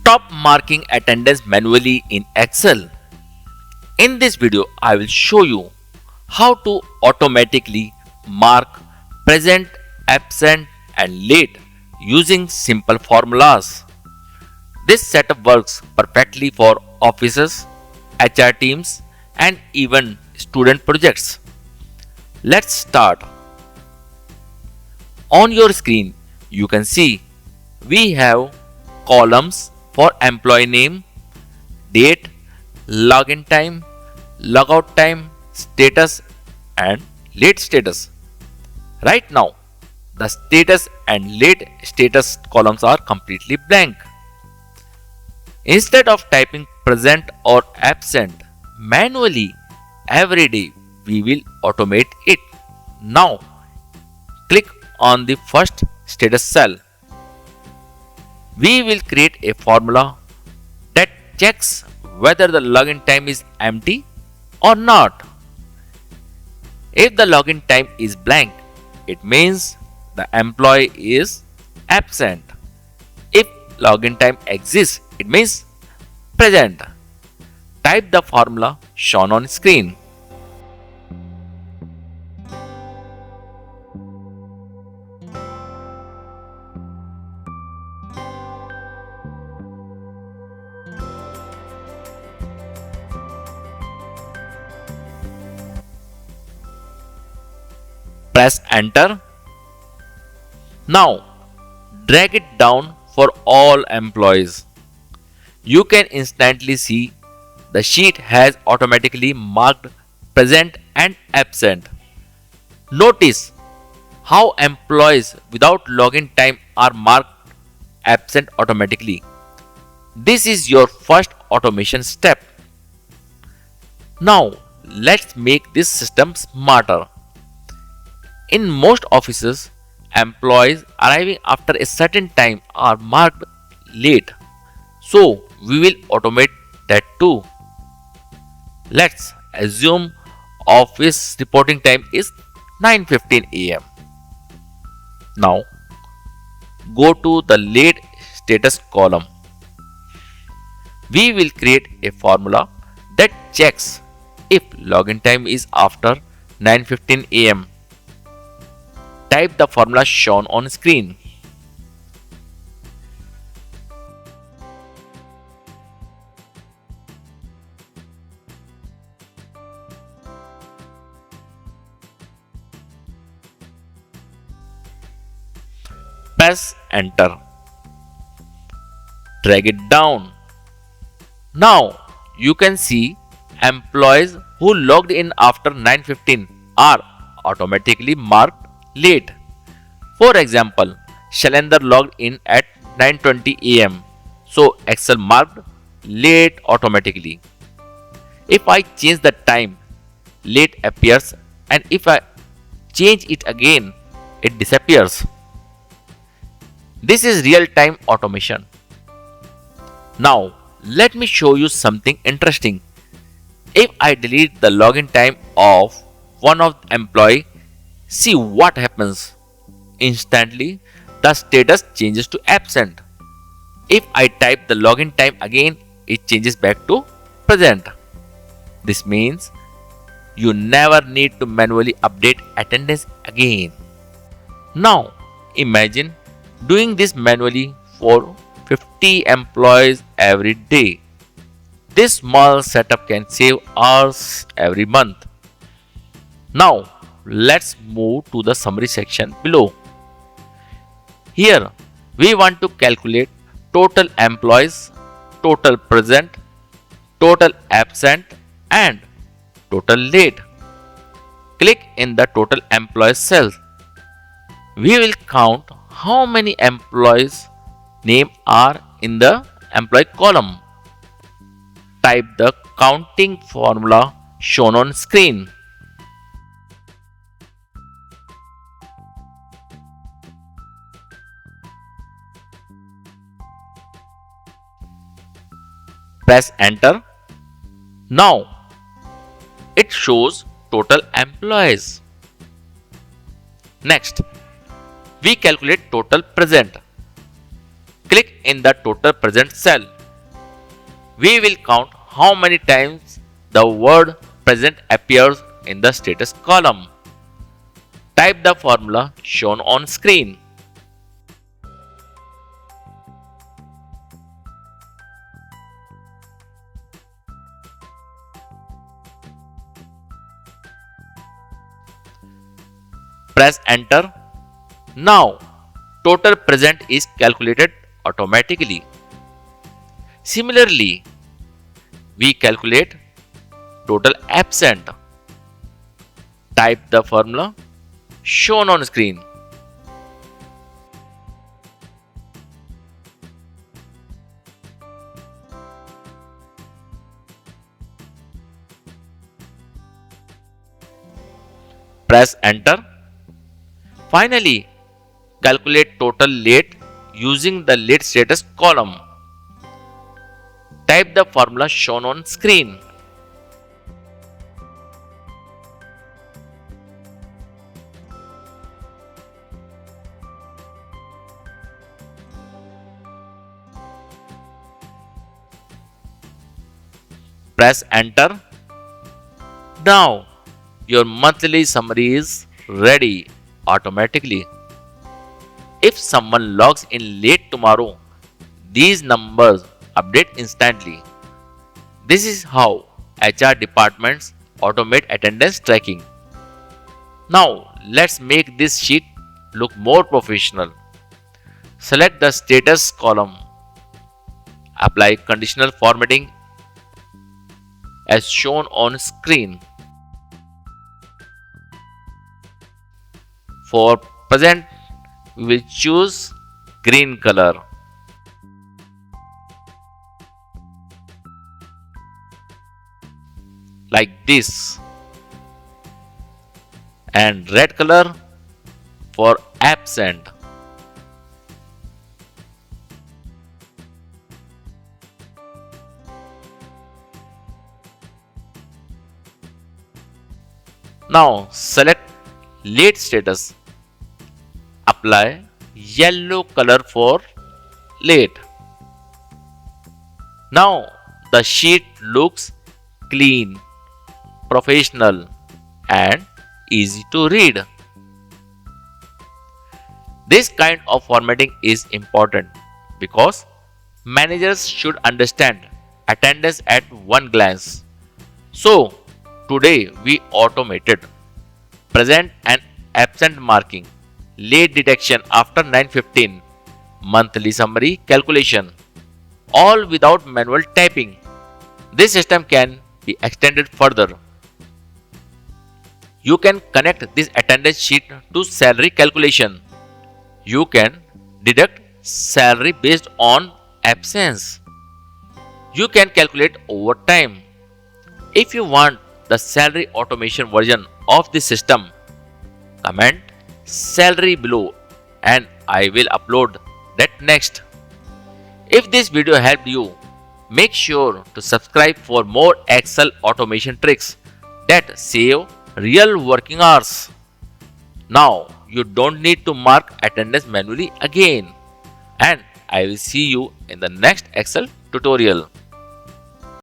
Stop marking attendance manually in Excel. In this video, I will show you how to automatically mark present, absent, and late using simple formulas. This setup works perfectly for offices, HR teams, and even student projects. Let's start. On your screen, you can see we have columns for employee name, date, login time, logout time, status, and late status. Right now, the status and late status columns are completely blank. Instead of typing present or absent manually every day, we will automate it. Now, click on the first status cell. We will create a formula that checks whether the login time is empty or not. If the login time is blank, it means the employee is absent. If login time exists, it means present. Type the formula shown on screen. Press enter. Now drag it down for all employees. You can instantly see the sheet has automatically marked present and absent. Notice how employees without login time are marked absent automatically. This is your first automation step. Now let's make this system smarter. In most offices, employees arriving after a certain time are marked late. So we will automate that too. Let's assume office reporting time is 9:15 a.m. Now go to the late status column. We will create a formula that checks if login time is after 9:15 a.m. Type the formula shown on screen. Press enter. Drag it down. Now you can see employees who logged in after 9:15 are automatically marked late. For example, Shalendra logged in at 9:20 a.m. So Excel marked late automatically. If I change the time, late appears, and if I change it again, it disappears. This is real-time automation. Now let me show you something interesting. If I delete the login time of one of the employee, see what happens. Instantly, the status changes to absent. If I type the login time again, it changes back to present. This means you never need to manually update attendance again. Now, imagine doing this manually for 50 employees every day. This small setup can save hours every month. Now, let's move to the summary section below. Here, we want to calculate total employees, total present, total absent, and total late. Click in the total employees cell. We will count how many employees name are in the employee column. Type the counting formula shown on screen. Press enter. Now it shows total employees. Next, we calculate total present. Click in the total present cell. We will count how many times the word present appears in the status column. Type the formula shown on screen. Press enter. Now, total present is calculated automatically. Similarly, we calculate total absent. Type the formula shown on screen. Press enter. Finally, calculate total late using the late status column. Type the formula shown on screen. Press enter. Now, your monthly summary is ready automatically. If someone logs in late tomorrow, these numbers update instantly. This is how HR departments automate attendance tracking. Now, let's make this sheet look more professional. Select the status column. Apply conditional formatting as shown on screen. For present, we will choose green color. Like this. And red color for absent. Now select late status. Apply yellow color for late. Now the sheet looks clean, professional, and easy to read. This kind of formatting is important because managers should understand attendance at one glance. So, today we automated present and absent marking, late detection after 9:15, monthly summary calculation, all without manual typing. This system can be extended further. You can connect this attendance sheet to salary calculation. You can deduct salary based on absence. You can calculate overtime. If you want the salary automation version of this system, comment salary below and I will upload that next. If this video helped you, make sure to subscribe for more Excel automation tricks that save real working hours. Now you don't need to mark attendance manually again. And I will see you in the next Excel tutorial.